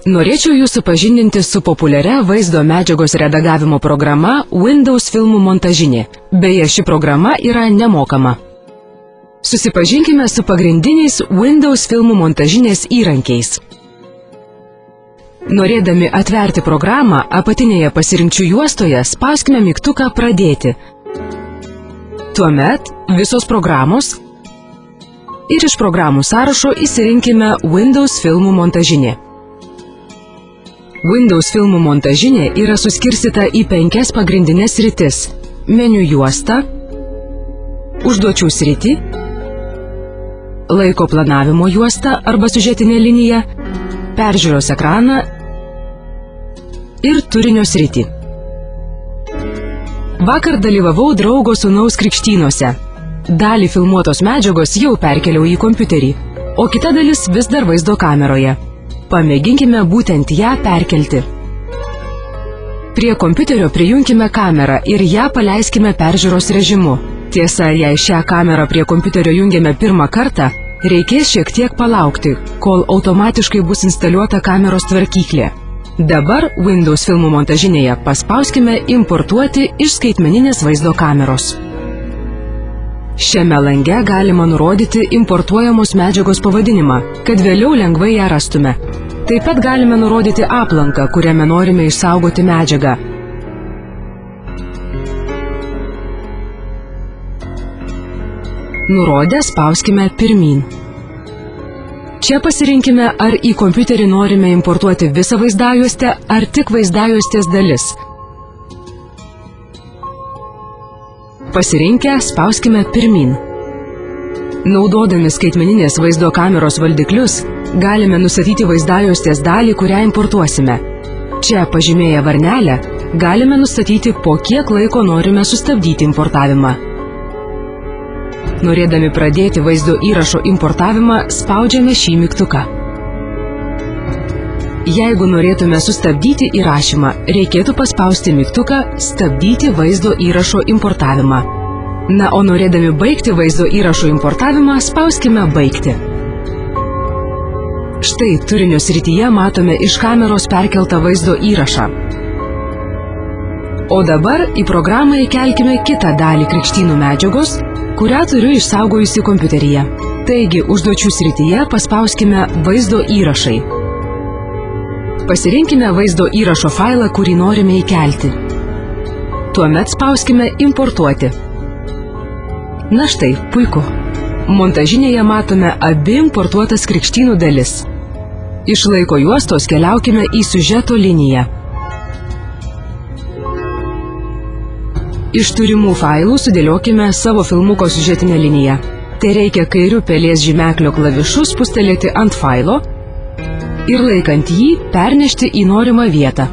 Norėčiau Jūs supažindinti su populiaria vaizdo medžiagos redagavimo programa Windows filmų montažinė. Beje, ši programa yra nemokama. Susipažinkime su pagrindiniais Windows filmų montažinės įrankiais. Norėdami atverti programą, apatinėje pasirinkčių juostoje spauskime mygtuką Pradėti. Tuomet visos programos ir iš programų sąrašo išsirinkime Windows filmų montažinė. Windows filmų montažinė yra suskirstyta į 5 pagrindinės sritis – meniu juostą, užduočių sritį, laiko planavimo juostą arba siužetinę liniją, peržiūros ekraną ir turinio sritį. Vakar dalyvavau draugo sūnaus krikštynuose. Dalį filmuotos medžiagos jau perkeliau į kompiuterį, o kita dalis vis dar vaizdo kameroje. Pamėginkime būtent ją perkelti. Prie kompiuterio prijunkime kamerą ir ją paleiskime peržiūros režimu. Tiesa, jei šią kamerą prie kompiuterio jungiame pirmą kartą, reikės šiek tiek palaukti, kol automatiškai bus instaliuota kameros tvarkyklė. Dabar Windows filmų montažinėje paspauskime Importuoti iš skaitmeninės vaizdo kameros. Šiame lange galima nurodyti importuojamos medžiagos pavadinimą, kad vėliau lengvai ją rastume. Taip pat galime nurodyti aplanką, kuriame norime išsaugoti medžiagą. Nurodę spauskime Pirmyn. Čia pasirinkime, ar į kompiuterį norime importuoti visą vaizdajuostę, ar tik vaizdajuostės dalis. Pasirinkę, spauskime Pirmyn. Naudodami skaitmeninės vaizdo kameros valdiklius, galime nustatyti vaizdajuostės dalį, kurią importuosime. Čia pažymėję varnelę, galime nustatyti, po kiek laiko norime sustabdyti importavimą. Norėdami pradėti vaizdo įrašo importavimą, spaudžiame šį mygtuką. Jeigu norėtume sustabdyti įrašymą, reikėtų paspausti mygtuką Stabdyti vaizdo įrašo importavimą. Na, o norėdami baigti vaizdo įrašo importavimą, spauskime Baigti. Štai turinio srityje matome iš kameros perkeltą vaizdo įrašą. O dabar į programą įkelkime kitą dalį krikštynų medžiagos, kurią turiu išsaugojusi kompiuteryje. Taigi, užduočių srityje paspauskime Vaizdo įrašai. Pasirinkime vaizdo įrašo failą, kurį norime įkelti. Tuomet spauskime Importuoti. Na štai, puiku. Montažinėje matome abi importuotas krikštynų dalis. Iš laiko juostos keliaukime į siužeto liniją. Iš turimų failų sudėliokime savo filmuko siužetinę liniją. Tai reikia kairiu pelės žymeklio klavišu spustelėti ant failo ir laikant jį pernešti į norimą vietą.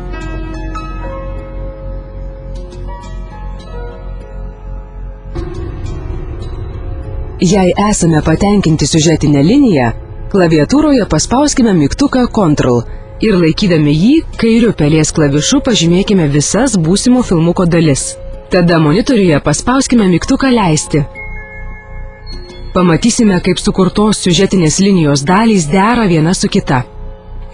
Jei esame patenkinti siužetinę liniją, klaviatūroje paspauskime mygtuką Ctrl ir laikydami jį kairiu pelės klavišu pažymėkime visas būsimo filmuko dalis. Tada monitoriuje paspauskime mygtuką Leisti. Pamatysime, kaip sukurtos siužetinės linijos dalys dera viena su kita.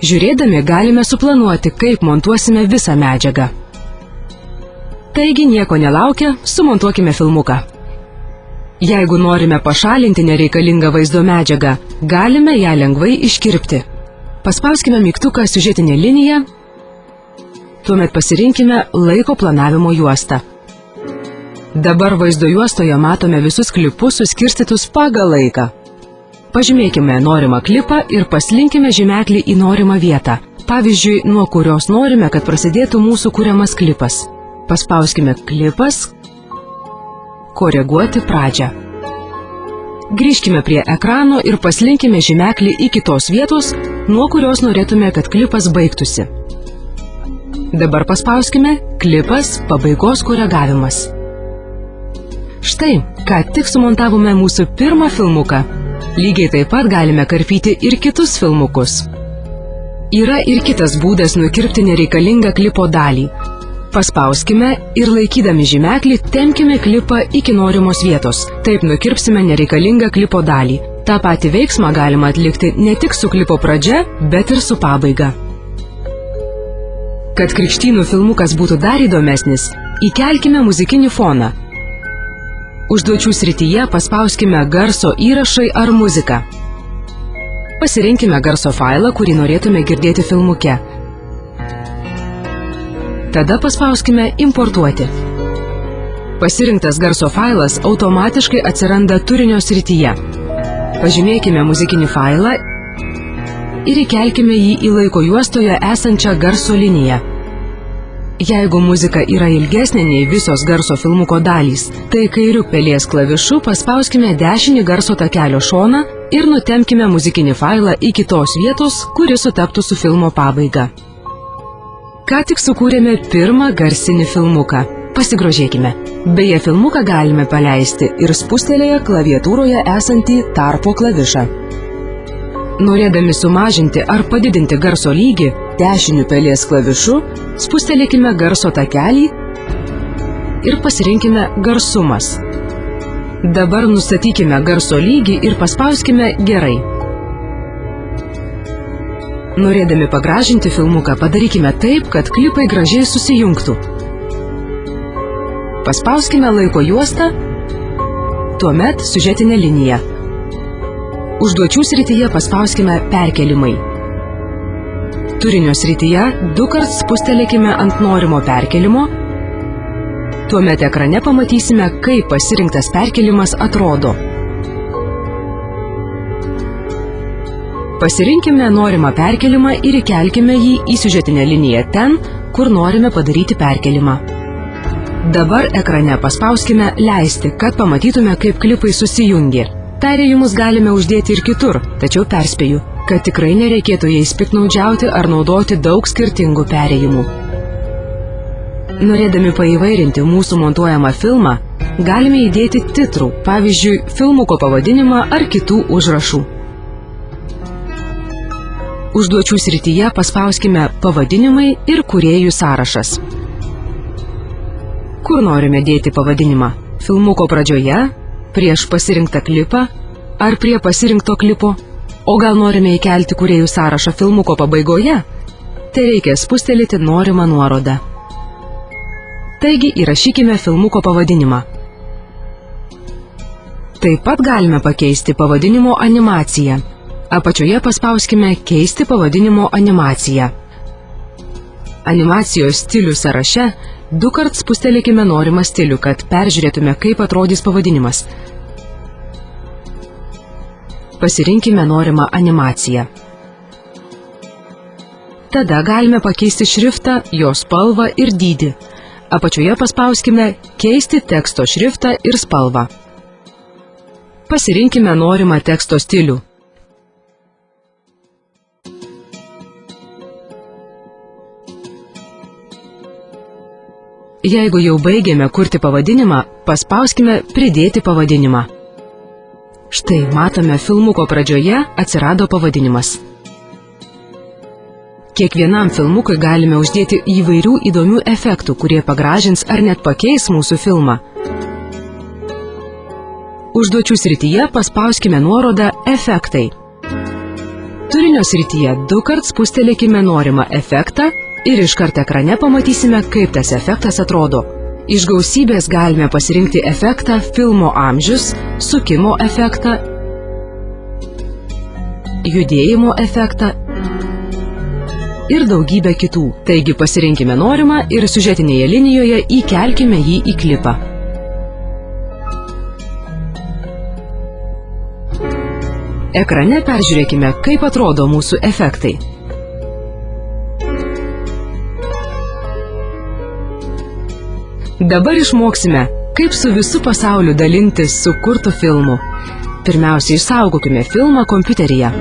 Žiūrėdami galime suplanuoti, kaip montuosime visą medžiagą. Taigi, nieko nelaukę, sumontuokime filmuką. Jeigu norime pašalinti nereikalingą vaizdo medžiagą, galime ją lengvai iškirpti. Paspauskime mygtuką Siužetinė linija, tuomet pasirinkime Laiko planavimo juostą. Dabar vaizdo juostoje matome visus klipus suskirstytus pagal laiką. Pažymėkime norimą klipą ir paslinkime žymeklį į norimą vietą. Pavyzdžiui, nuo kurios norime, kad prasidėtų mūsų kuriamas klipas. Paspauskime Klipas, Koreguoti pradžią. Grįžkime prie ekrano ir paslinkime žymeklį į kitos vietos, nuo kurios norėtume, kad klipas baigtųsi. Dabar paspauskime Klipas, pabaigos koregavimas. Štai, ką tik sumontavome mūsų pirmą filmuką. Lygiai taip pat galime karpyti ir kitus filmukus. Yra ir kitas būdas nukirpti nereikalingą klipo dalį. Paspauskime ir laikydami žymeklį tempkime klipą iki norimos vietos. Taip nukirpsime nereikalingą klipo dalį. Ta patį veiksmą galima atlikti ne tik su klipo pradžia, bet ir su pabaiga. Kad krikštynų filmukas būtų dar įdomesnis, įkelkime muzikinį foną. Užduočių srityje paspauskime garso įrašai ar muziką. Pasirinkime garso failą, kurį norėtume girdėti filmuke. Tada paspauskime importuoti. Pasirinktas garso failas automatiškai atsiranda turinio srityje. Pažymėkime muzikinį failą ir įkelkime jį į laiko juostoje esančią garso liniją. Jeigu muzika yra ilgesnė nei visos garso filmuko dalys, tai kairiu pelės klavišu paspauskime dešinį garso takelio šoną ir nutempkime muzikinį failą iki tos vietos, kuri sutaptų su filmo pabaiga. Ką tik sukūrėme pirmą garsinį filmuką. Pasigrožėkime. Beje, filmuką galime paleisti ir spustelėję klaviatūroje esantį tarpo klavišą. Norėdami sumažinti ar padidinti garso lygį, dešiniu pelės klavišu spustelėkime garso takelį ir pasirinkime garsumas. Dabar nustatykime garso lygį ir paspauskime gerai. Norėdami pagražinti filmuką, padarykime taip, kad klipai gražiai susijungtų. Paspauskime laiko juostą, tuomet siužetinę liniją. Užduočių srityje paspauskime perkelimai. Turinio srityje 2 kart spustelėkime ant norimo perkelimo, tuomet ekrane pamatysime, kaip pasirinktas perkelimas atrodo. Pasirinkime norimą perkelimą ir įkelkime jį į siužetinę liniją ten, kur norime padaryti perkelimą. Dabar ekrane paspauskime leisti, kad pamatytume, kaip klipai susijungia. Perėjimus galime uždėti ir kitur, tačiau perspėju, kad tikrai nereikėtų jais piktnaudžiauti ar naudoti daug skirtingų perėjimų. Norėdami paįvairinti mūsų montuojamą filmą, galime įdėti titrų, pavyzdžiui, filmuko pavadinimą ar kitų užrašų. Užduočių srityje paspauskime pavadinimai ir kūrėjų sąrašas. Kur norime dėti pavadinimą? Filmuko pradžioje, prieš pasirinktą klipą ar prie pasirinkto klipo? O gal norime įkelti kūrėjų sąrašą filmuko pabaigoje? Tai reikia spustelėti norimą nuorodą. Taigi įrašykime filmuko pavadinimą. Taip pat galime pakeisti pavadinimo animaciją. Apačioje paspauskime keisti pavadinimo animaciją. Animacijos stilių sąraše 2 kart spustelėkime norimą stilių, kad peržiūrėtume, kaip atrodys pavadinimas. Pasirinkime norimą animaciją. Tada galime pakeisti šriftą, jo spalvą ir dydį. Apačioje paspauskime keisti teksto šriftą ir spalvą. Pasirinkime norimą teksto stilių. Jeigu jau baigėme kurti pavadinimą, paspauskime pridėti pavadinimą. Štai matome, filmuko pradžioje atsirado pavadinimas. Kiekvienam filmukui galime uždėti įvairių įdomių efektų, kurie pagražins ar net pakeis mūsų filmą. Užduočių srityje paspauskime nuorodą efektai. Turinio srityje 2 kart spustelėkime norimą efektą ir iškart ekrane pamatysime, kaip tas efektas atrodo. Iš gausybės galime pasirinkti efektą filmo amžius, sukimo efektą, judėjimo efektą ir daugybę kitų. Taigi pasirinkime norimą ir siužetinėje linijoje įkelkime jį į klipą. Ekrane peržiūrėkime, kaip atrodo mūsų efektai. Dabar išmoksime, kaip su visu pasauliu dalintis sukurtu filmu. Pirmiausia, išsaugokime filmą kompiuteryje.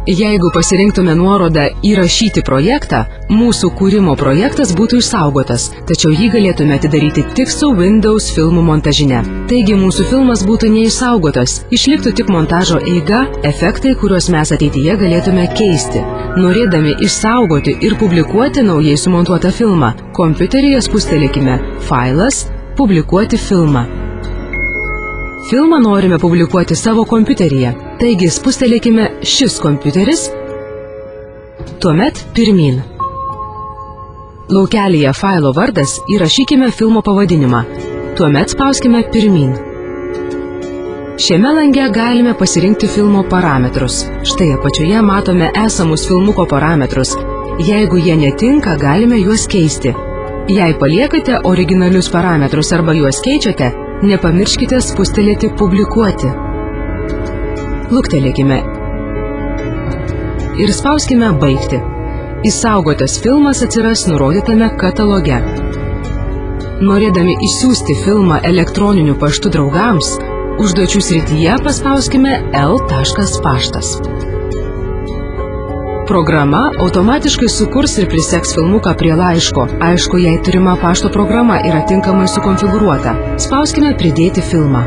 Jeigu pasirinktume nuorodą įrašyti projektą, mūsų kūrimo projektas būtų išsaugotas, tačiau jį galėtume atidaryti tik su Windows filmų montažine. Taigi mūsų filmas būtų neišsaugotas, išliktų tik montažo eiga, efektai, kuriuos mes ateityje galėtume keisti. Norėdami išsaugoti ir publikuoti naujai sumontuotą filmą, kompiuteryje spustelėkime Failas, publikuoti filmą. Filmą norime publikuoti savo kompiuteryje, taigi spustelėkime Šis kompiuteris Tuomet pirmyn. Laukelyje failo vardas įrašykime filmo pavadinimą. Tuomet spauskime pirmyn. Šiame lange galime pasirinkti filmo parametrus. Štai apačioje matome esamus filmuko parametrus. Jeigu jie netinka, galime juos keisti. Jei paliekate originalius parametrus arba juos keičiate, nepamirškite spustelėti publikuoti. Luktelėkime ir spauskime baigti. Išsaugotas filmas atsiras nurodytame kataloge. Norėdami išsiųsti filmą elektroniniu paštu draugams, užduočių srityje paspauskime L.paštas. Programa automatiškai sukurs ir priseks filmuką prie laiško. Aišku, jei turima pašto programa yra tinkamai sukonfigūruota. Spauskime pridėti filmą.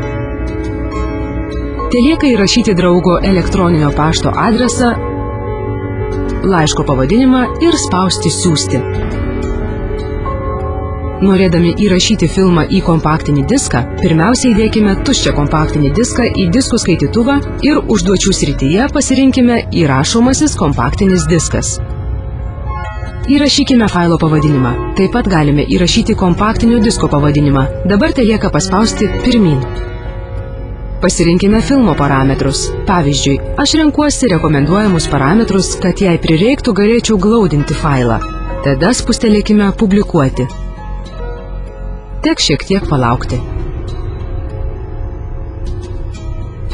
Telieka įrašyti draugo elektroninio pašto adresą, laiško pavadinimą ir spausti siųsti. Norėdami įrašyti filmą į kompaktinį diską, pirmiausia įdėkime tuščią kompaktinį diską į diskų skaitytuvą ir užduočių srityje pasirinkime įrašomasis kompaktinis diskas. Įrašykime failo pavadinimą. Taip pat galime įrašyti kompaktinio disko pavadinimą. Dabar telieka paspausti pirmyn. Pasirinkime filmo parametrus. Pavyzdžiui, aš renkuosi rekomenduojamus parametrus, kad jei prireiktų, galėčiau glaudinti failą. Tada spustelėkime publikuoti. Tek šiek tiek palaukti.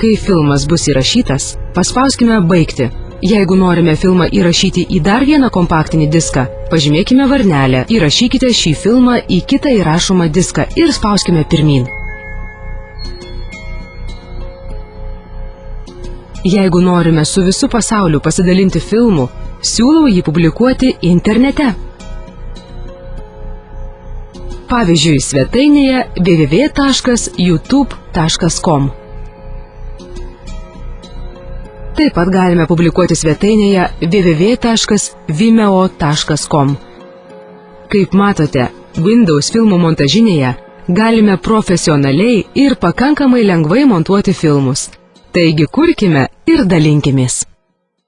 Kai filmas bus įrašytas, paspauskime baigti. Jeigu norime filmą įrašyti į dar vieną kompaktinį diską, pažymėkime varnelę, įrašykite šį filmą į kitą įrašomą diską ir spauskime pirmyn. Jeigu norime su visu pasauliu pasidalinti filmu, siūlau jį publikuoti internete. Pavyzdžiui, svetainėje www.youtube.com. Taip pat galime publikuoti svetainėje www.vimeo.com. Kaip matote, Windows filmų montažinėje galime profesionaliai ir pakankamai lengvai montuoti filmus. Taigi kurkime ir dalinkimės.